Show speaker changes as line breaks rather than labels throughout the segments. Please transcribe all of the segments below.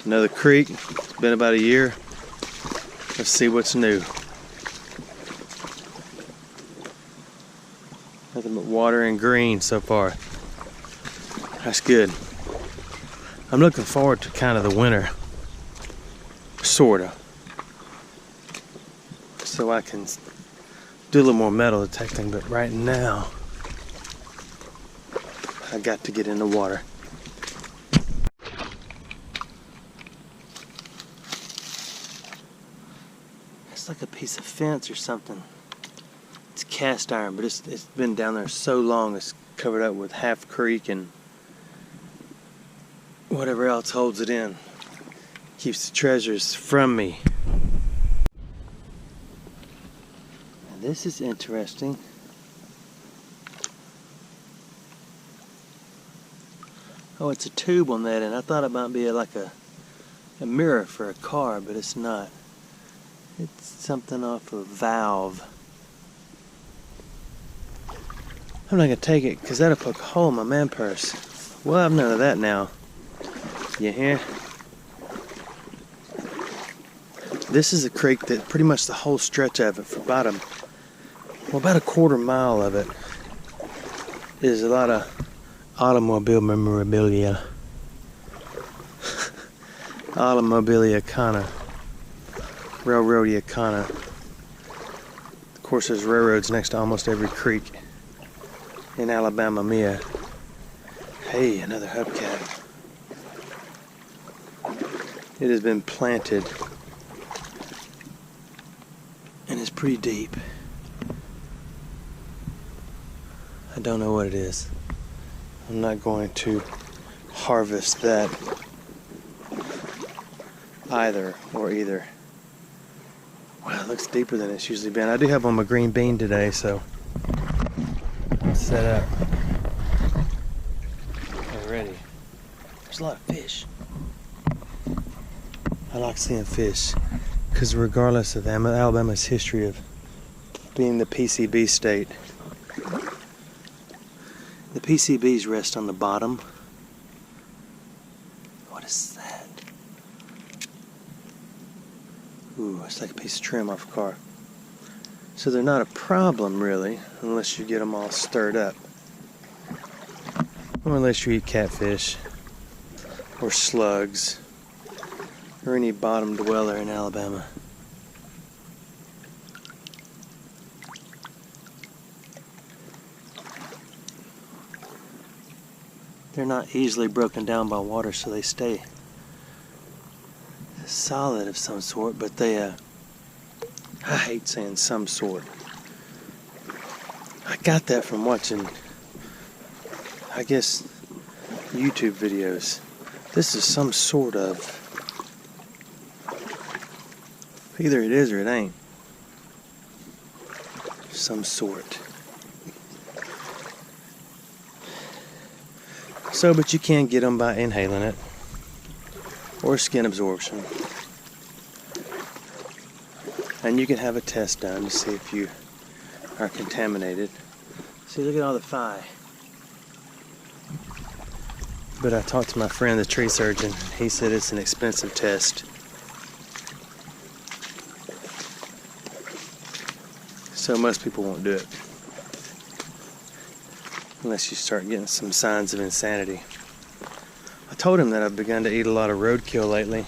Another creek. It's been about a year. Let's see what's new. Nothing but water and green so far. That's good. I'm looking forward to kind of the winter. Sorta. So I can do a little more metal detecting, but right now I got to get in the water. It's like a piece of fence or something. It's cast iron, but it's been down there so long it's covered up with half creek and whatever else holds it in. Keeps the treasures from me. Now this is interesting. Oh, it's a tube on that end. I thought it might be like a mirror for a car, but it's not. It's something off a valve. I'm not gonna take it because that'll poke a hole in my man purse. Well, I have none of that now. You hear? This is a creek that pretty much the whole stretch of it, for about a quarter mile of it, is a lot of automobile memorabilia. Automobilia kind of. Railroadia kind of. Of course, there's railroads next to almost every creek in Alabama, Mia. Hey, another hubcap. It has been planted and it's pretty deep. I don't know what it is. I'm not going to harvest that either or either. Wow, it looks deeper than it's usually been. I do have on my green bean today, so I'm set up. Already. There's a lot of fish. I like seeing fish because regardless of Alabama's history of being the PCB state, the PCBs rest on the bottom. What is that? Ooh, it's like a piece of trim off a car. So they're not a problem really, unless you get them all stirred up. Or unless you eat catfish, or slugs, or any bottom dweller in Alabama. They're not easily broken down by water, so they stay solid of some sort, but they, I hate saying some sort. I got that from watching, I guess, YouTube videos. This is some sort of, either it is or it ain't. Some sort. So, but you can get them by inhaling it or skin absorption. And you can have a test done to see if you are contaminated. See, look at all the phi. But I talked to my friend, the tree surgeon. He said it's an expensive test. So most people won't do it. Unless you start getting some signs of insanity. I told him that I've begun to eat a lot of roadkill lately.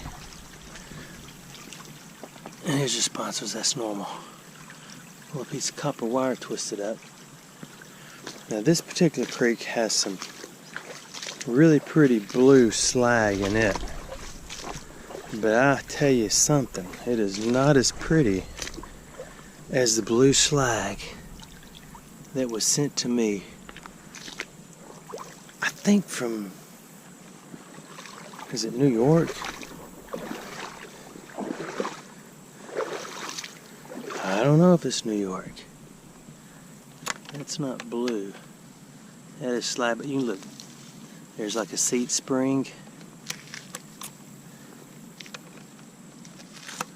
And his response was, that's normal. Well, a piece of copper wire twisted up. Now this particular creek has some really pretty blue slag in it. But I tell you something, it is not as pretty as the blue slag that was sent to me, I think from, is it New York? I don't know if it's New York. That's not blue. That is slag, but you can look. There's like a seat spring.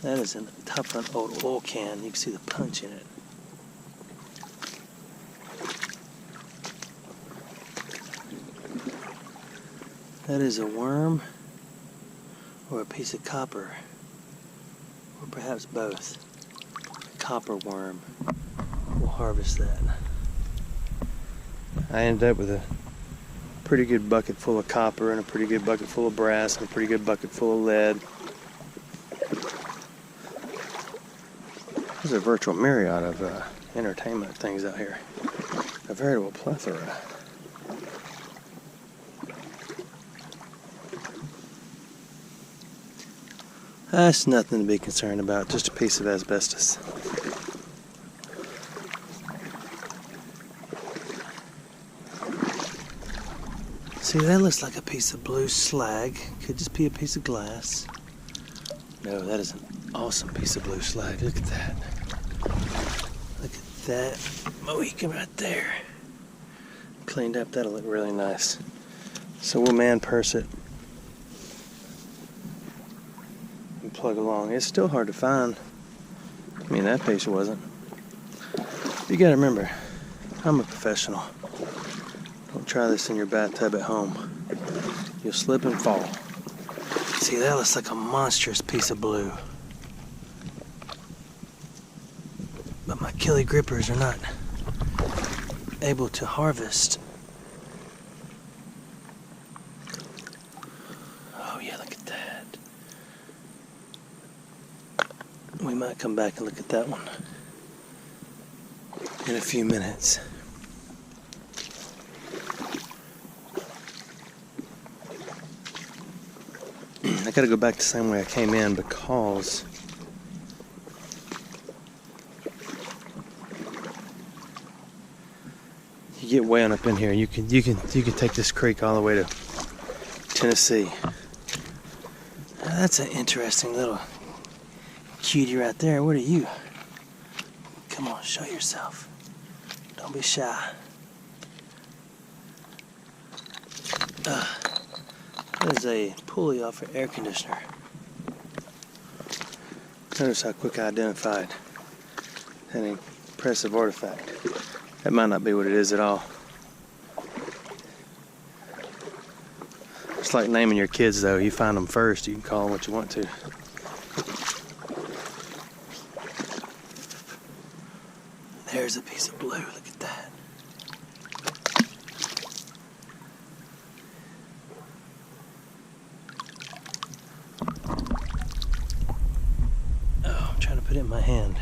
That is a top of an old oil can. You can see the punch in it. That is a worm or a piece of copper, or perhaps both. A copper worm. We'll harvest that. I ended up with a pretty good bucket full of copper and a pretty good bucket full of brass and a pretty good bucket full of lead. There's a virtual myriad of entertainment things out here. A veritable plethora. That's nothing to be concerned about, just a piece of asbestos. See, that looks like a piece of blue slag. Could just be a piece of glass. No, that is an awesome piece of blue slag. Look at that. Look at that Mohican right there. Cleaned up, that'll look really nice. So we'll man purse it and plug along. It's still hard to find. I mean, that piece wasn't. You gotta remember, I'm a professional. Don't try this in your bathtub at home. You'll slip and fall. See, that looks like a monstrous piece of blue. But my killie grippers are not able to harvest. Oh yeah, look at that. We might come back and look at that one in a few minutes. I gotta go back the same way I came in because you get way on up in here. You can take this creek all the way to Tennessee. Now that's an interesting little cutie right there. What are you? Come on, show yourself. Don't be shy. That is a pulley off an air conditioner. Notice how quick I identified an impressive artifact. That might not be what it is at all. It's like naming your kids though. You find them first, you can call them what you want to. There's a piece of blue, look at that. Put it in my hand.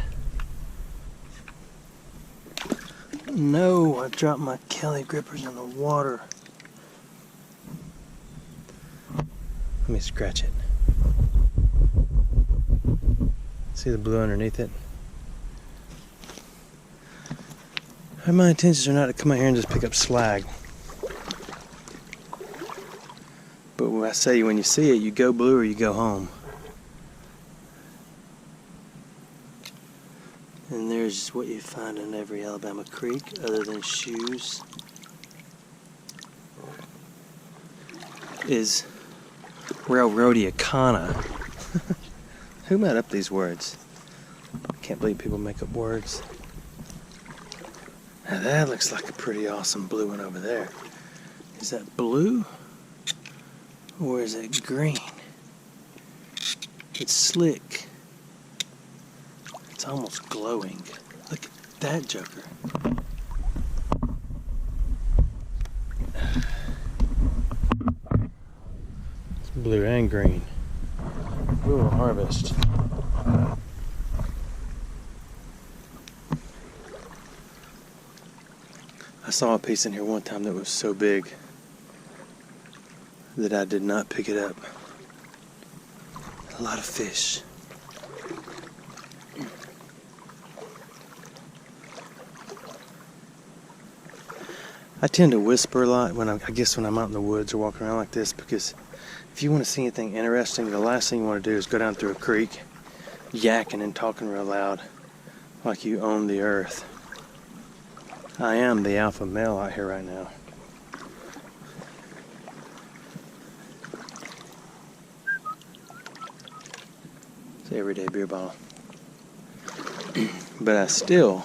No, I dropped my Kelly grippers in the water. Let me scratch it. See the blue underneath it? My intentions are not to come out here and just pick up slag. But when I say when you see it, you go blue or you go home. And there's what you find in every Alabama creek, other than shoes, is railroadiacana. Who made up these words? I can't believe people make up words. Now that looks like a pretty awesome blue one over there. Is that blue? Or is it green? It's slick. It's almost glowing. Look at that joker. It's blue and green. We will harvest. I saw a piece in here one time that was so big that I did not pick it up. A lot of fish. I tend to whisper a lot when I guess when I'm out in the woods or walking around like this, because if you want to see anything interesting, the last thing you want to do is go down through a creek yakking and talking real loud like you own the earth. I am the alpha male out here right now. It's an everyday beer bottle. But I still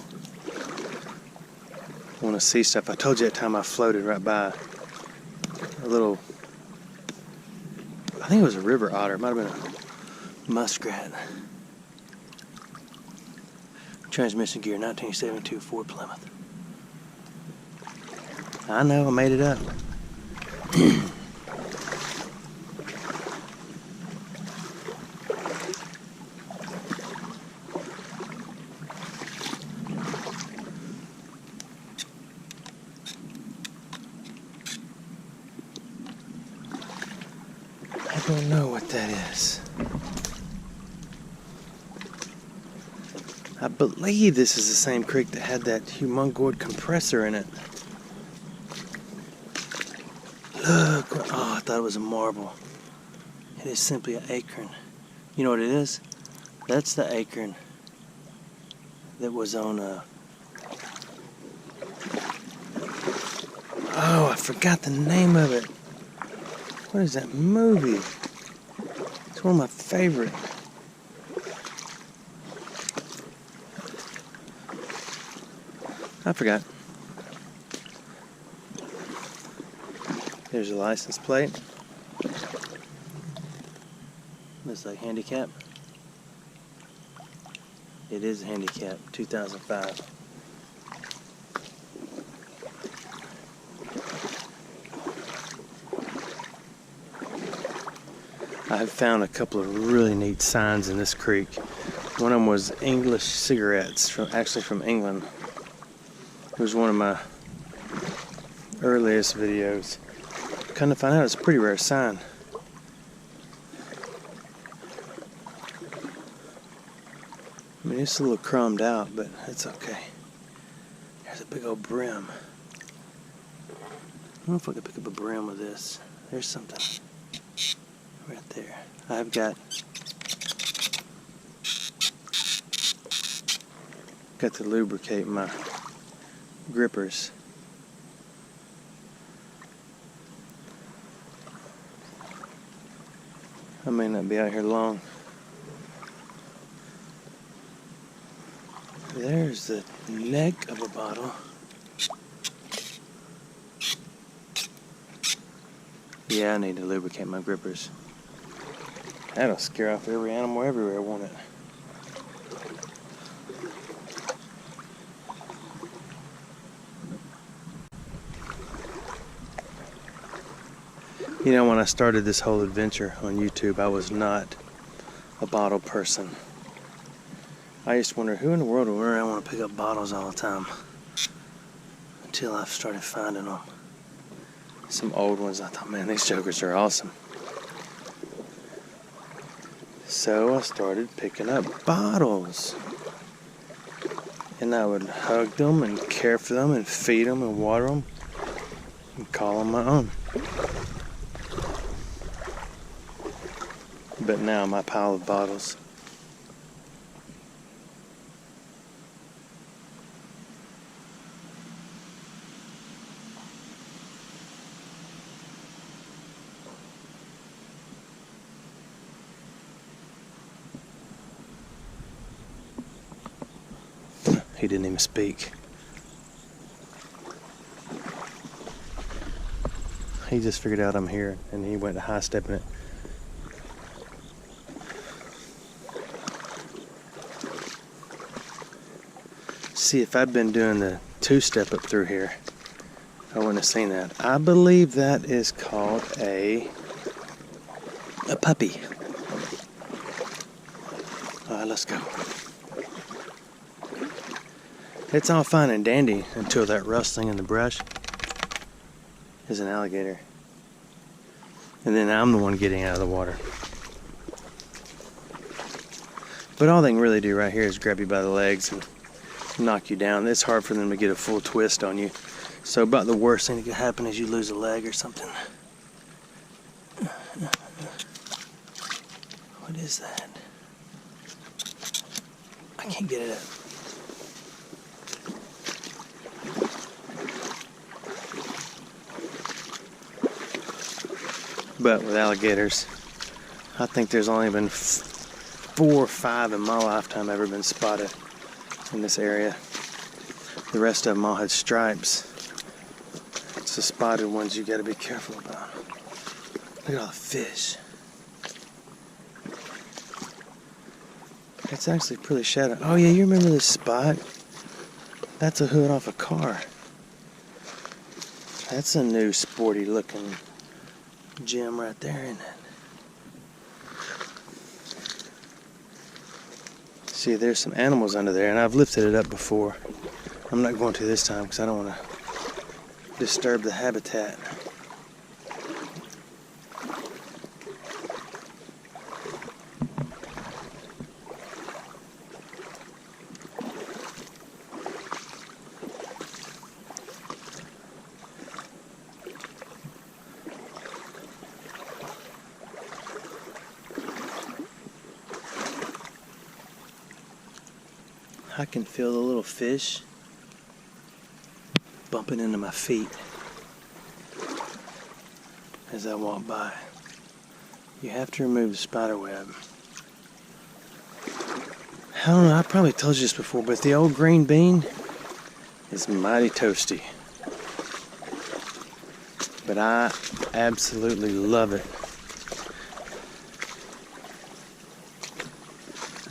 want to see stuff. I told you that time I floated right by a little I think it was a river otter. It might have been a muskrat. Transmission gear, 1972 Ford Plymouth. I know, I made it up. I don't know what that is. I believe this is the same creek that had that humongoid compressor in it. Look, oh, I thought it was a marble. It is simply an acorn. You know what it is? That's the acorn that was on oh, I forgot the name of it. What is that movie? It's one of my favorite. I forgot. There's a license plate. Looks like handicap. It is a handicap, 2005. I've found a couple of really neat signs in this creek. One of them was English cigarettes, actually from England. It was one of my earliest videos. Come to find out, it's a pretty rare sign. I mean, it's a little crumbed out, but it's okay. There's a big old brim. I don't know if I could pick up a brim with this. There's something right there. I've got to lubricate my grippers. I may not be out here long. There's the neck of a bottle. Yeah, I need to lubricate my grippers. That'll scare off every animal everywhere, won't it? You know, when I started this whole adventure on YouTube, I was not a bottle person. I used to wonder who in the world would want to pick up bottles all the time. Until I started finding them. Some old ones, I thought, man, these jokers are awesome. So I started picking up bottles. And I would hug them and care for them and feed them and water them and call them my own. But now my pile of bottles. He didn't even speak. He just figured out I'm here and he went high stepping it. See, if I'd been doing the two-step up through here, I wouldn't have seen that. I believe that is called a puppy. All right, let's go. It's all fine and dandy until that rustling in the brush is an alligator. And then I'm the one getting out of the water. But all they can really do right here is grab you by the legs and knock you down. It's hard for them to get a full twist on you. So about the worst thing that could happen is you lose a leg or something. What is that? I can't get it up. But with alligators, I think there's only been 4 or 5 in my lifetime ever been spotted in this area. The rest of them all had stripes. It's the spotted ones you got to be careful about. Look at all the fish. It's actually pretty shadowy. Oh yeah, you remember this spot? That's a hood off a car. That's a new sporty looking gem right there, isn't it? See, there's some animals under there, and I've lifted it up before. I'm not going to this time because I don't want to disturb the habitat. I can feel the little fish bumping into my feet as I walk by. You have to remove the spider web. I don't know, I probably told you this before, but the old green bean is mighty toasty. But I absolutely love it.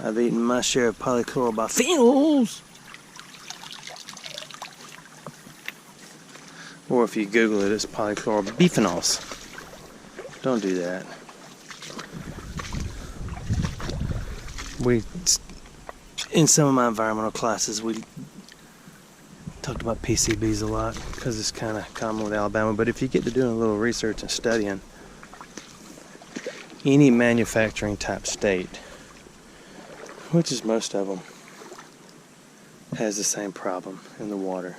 I've eaten my share of polychlorobiphenols. Or if you Google it, it's polychlorobiphenols. Don't do that. In some of my environmental classes, we talked about PCBs a lot because it's kind of common with Alabama. But if you get to doing a little research and studying, any manufacturing type state, which is most of them, has the same problem in the water.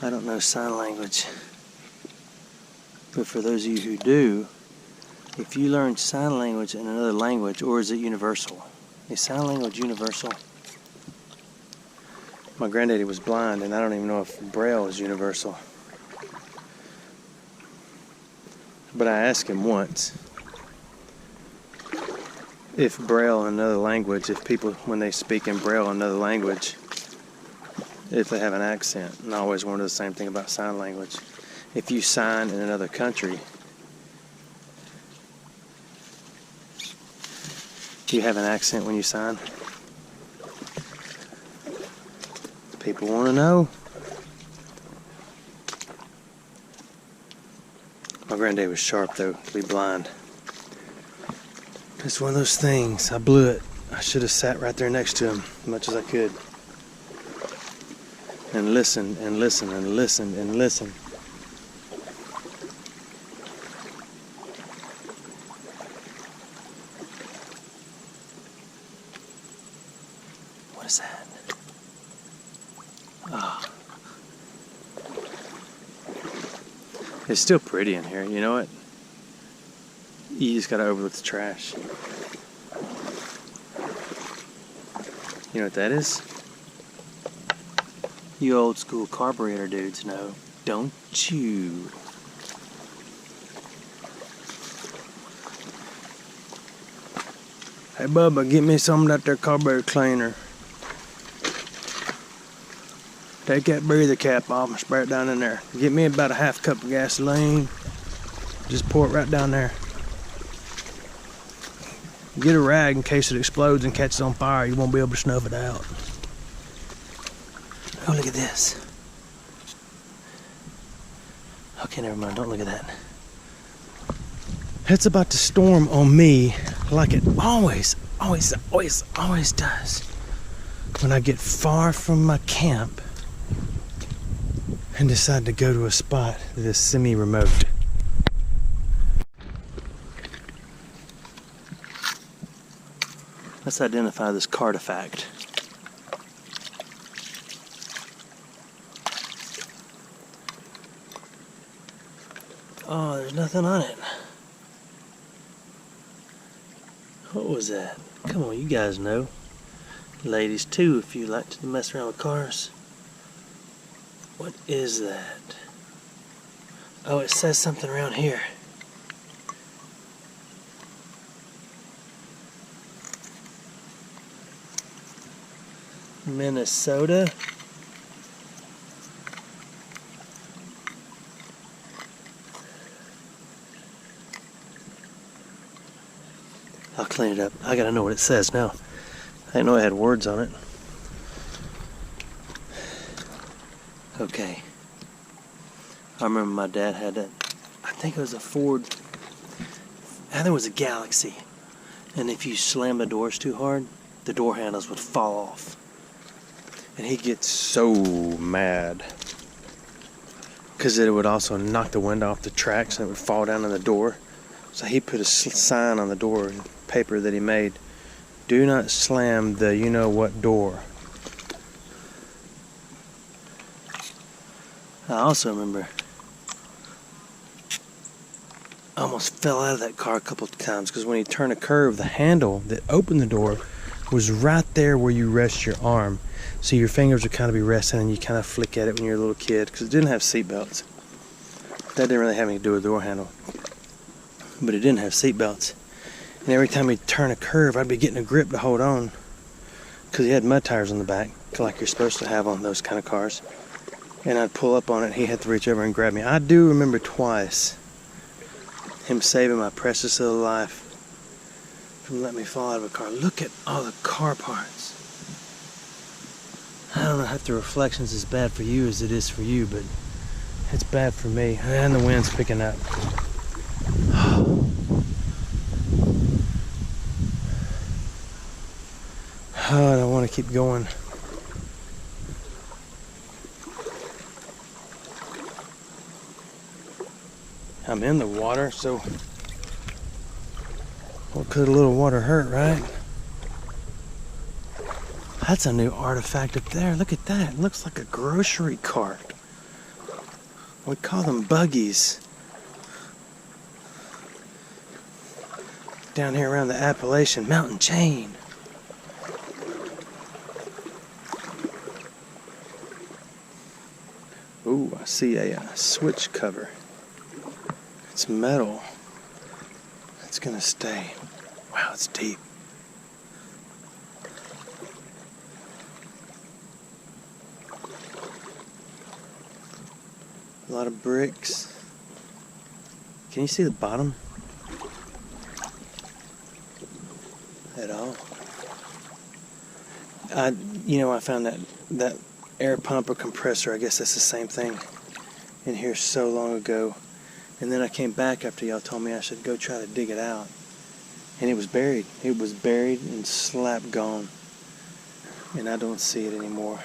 I don't know sign language, but for those of you who do, if you learn sign language in another language, or is it universal? Is sign language universal? My granddaddy was blind, and I don't even know if Braille is universal. But I asked him once if Braille in another language, if people, when they speak in Braille in another language, if they have an accent. And I always wondered the same thing about sign language. If you sign in another country, do you have an accent when you sign? People want to know. My granddad was sharp though, to be blind. It's one of those things. I blew it. I should have sat right there next to him as much as I could. And listen and listen and listen and listen. What is that? Oh. It's still pretty in here, you know what? You just gotta overlook the trash. You know what that is? You old school carburetor dudes know, don't you? Hey Bubba, get me some of that there carburetor cleaner. Take that breather cap off and spray it down in there. Get me about a half cup of gasoline. Just pour it right down there. Get a rag in case it explodes and catches on fire. You won't be able to snuff it out. Oh, look at this. Okay, never mind. Don't look at that. It's about to storm on me like it always does when I get far from my camp and decide to go to a spot that is semi-remote. Let's identify this cartifact. Oh, there's nothing on it. What was that? Come on, you guys know. Ladies too, if you like to mess around with cars. What is that? Oh, it says something around here. Minnesota. I'll clean it up. I gotta know what it says now. I didn't know it had words on it. Okay. I remember my dad had that. I think it was a Ford. I think it was a Galaxy. And if you slam the doors too hard, the door handles would fall off. And he'd get so mad. Because it would also knock the wind off the tracks and it would fall down on the door. So he put a sign on the door, paper that he made. Do not slam the you-know-what door. I also remember I almost fell out of that car a couple of times because when you turn a curve, the handle that opened the door was right there where you rest your arm. So your fingers would kind of be resting and you kind of flick at it when you're a little kid because it didn't have seat belts. That didn't really have anything to do with the door handle. But it didn't have seat belts. And every time he'd turn a curve, I'd be getting a grip to hold on because he had mud tires on the back, like you're supposed to have on those kind of cars. And I'd pull up on it, he had to reach over and grab me. I do remember twice him saving my precious little life from letting me fall out of a car. Look at all the car parts. I don't know if the reflections is bad for you as it is for you, but it's bad for me. And the wind's picking up. Oh, I don't want to keep going. I'm in the water, so what could a little water hurt, right? That's a new artifact up there. Look at that. It looks like a grocery cart. We call them buggies. Down here around the Appalachian Mountain Chain. Ooh, I see a switch cover. It's metal. It's gonna stay. Wow, it's deep. A lot of bricks. Can you see the bottom? At all? I found that air pump or compressor, I guess that's the same thing, in here so long ago. And then I came back after y'all told me I should go try to dig it out. And it was buried. It was buried and slap gone. And I don't see it anymore.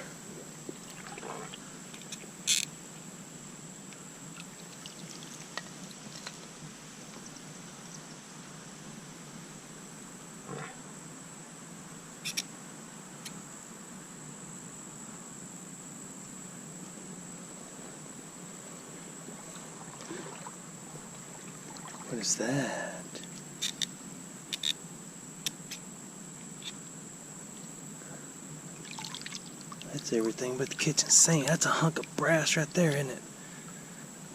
What is that? That's everything but the kitchen sink. That's a hunk of brass right there, isn't it?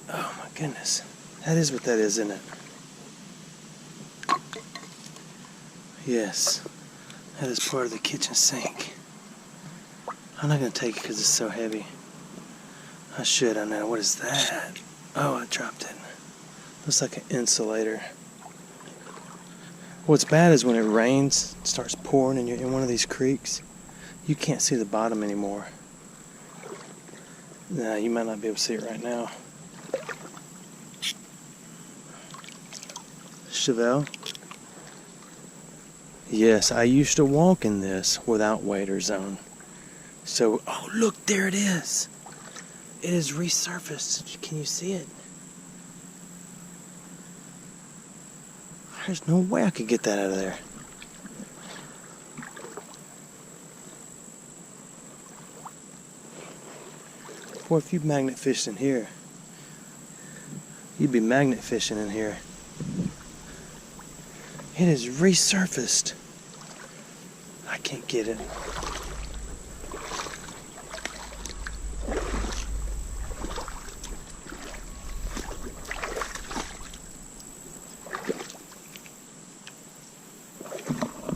Oh my goodness. That is what that is, isn't it? Yes. That is part of the kitchen sink. I'm not going to take it because it's so heavy. I should, I know. What is that? Oh, I dropped it. Looks like an insulator. What's bad is when it rains, it starts pouring and you're in one of these creeks, you can't see the bottom anymore. Nah, you might not be able to see it right now. Chevelle? Yes, I used to walk in this without wader zone. So, oh look, there it is. It is resurfaced. Can you see it? There's no way I could get that out of there. Boy, if you magnet fished in here, you'd be magnet fishing in here. It is resurfaced. I can't get it.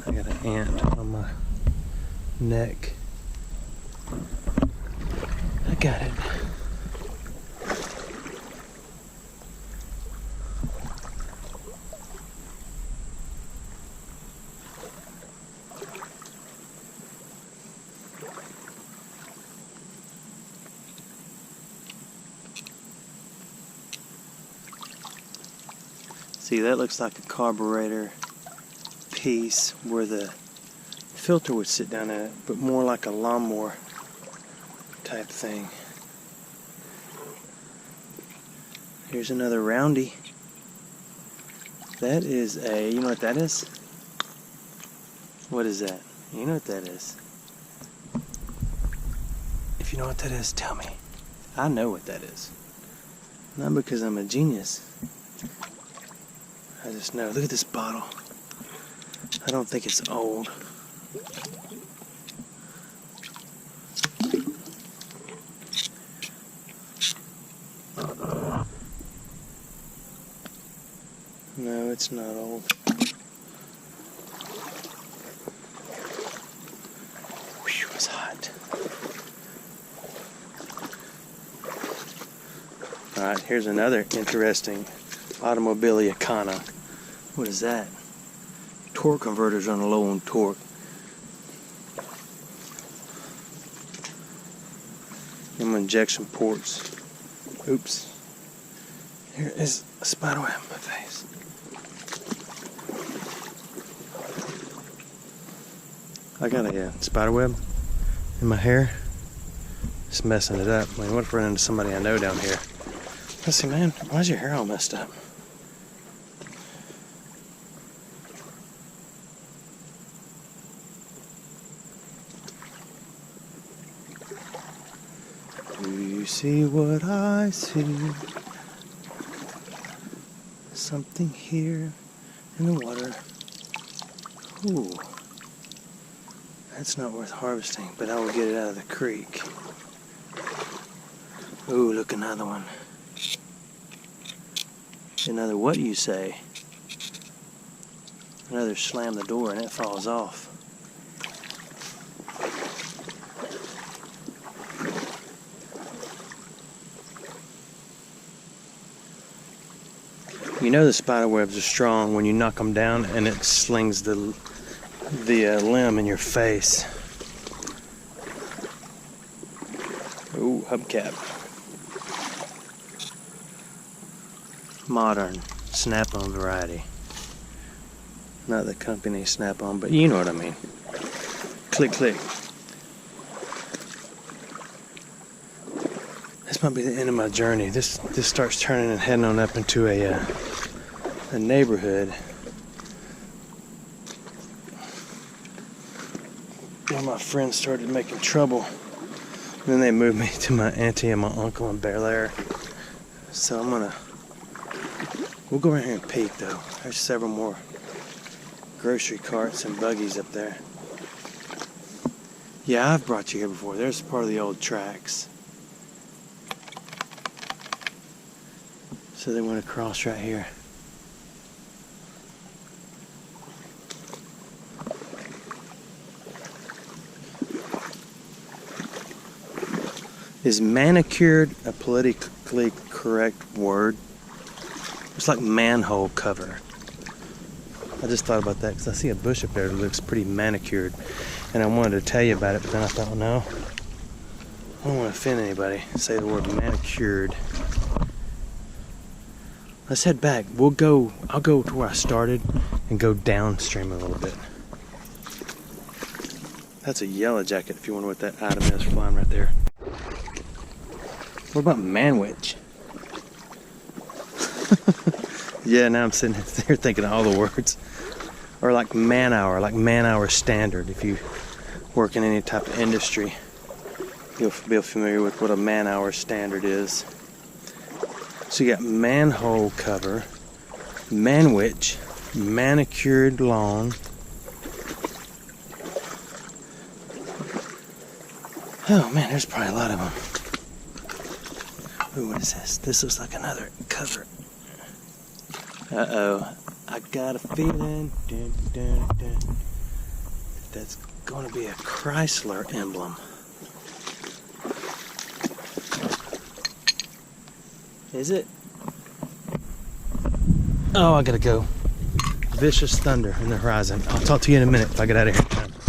I got an ant on my neck. back at it. See, that looks like a carburetor piece where the filter would sit down in it, but more like a lawnmower type thing. Here's another roundy. That is a, you know what that is? What is that? You know what that is? If you know what that is, tell me. I know what that is. Not because I'm a genius. I just know. Look at this bottle. I don't think it's old. No, it's not old. Whew, it's hot. Alright, here's another interesting Automobilia Kana. What is that? Torque converters on low on torque. Them injection ports. Oops. Here is a spider web in my face. I got a spider web in my hair. Just messing it up. I mean, what if I run into somebody I know down here? Let's see, man. Why's your hair all messed up? Do you see what I see? Something here in the water. Ooh. That's not worth harvesting, but I will get it out of the creek. Ooh, look, another one. Another what you say? Another slam the door and it falls off. You know the spider webs are strong when you knock them down and it slings the limb in your face. Ooh, hubcap. Modern snap-on variety. Not the company Snap-on, but you know what I mean. Click, click. This might be the end of my journey. This starts turning and heading on up into a neighborhood where my friends started making trouble. And then they moved me to my auntie and my uncle in Bear Lair. So we'll go around here and peek though. There's several more grocery carts and buggies up there. Yeah, I've brought you here before. There's part of the old tracks. So they went across right here. Is manicured a politically correct word? It's like manhole cover. I just thought about that because I see a bush up there that looks pretty manicured. And I wanted to tell you about it, but then I thought, well, no. I don't want to offend anybody. Say the word manicured. Let's head back. I'll go to where I started and go downstream a little bit. That's a yellow jacket if you wonder what that item is flying right there. What about manwich? Yeah, now I'm sitting there thinking of all the words. Or like man hour standard. If you work in any type of industry, you'll be familiar with what a man hour standard is. So you got manhole cover, manwich, manicured lawn. Oh man, there's probably a lot of them. Ooh, what is this? This looks like another cover. Uh-oh. I got a feeling that's going to be a Chrysler emblem. Is it? Oh, I gotta go. Vicious thunder in the horizon. I'll talk to you in a minute if I get out of here.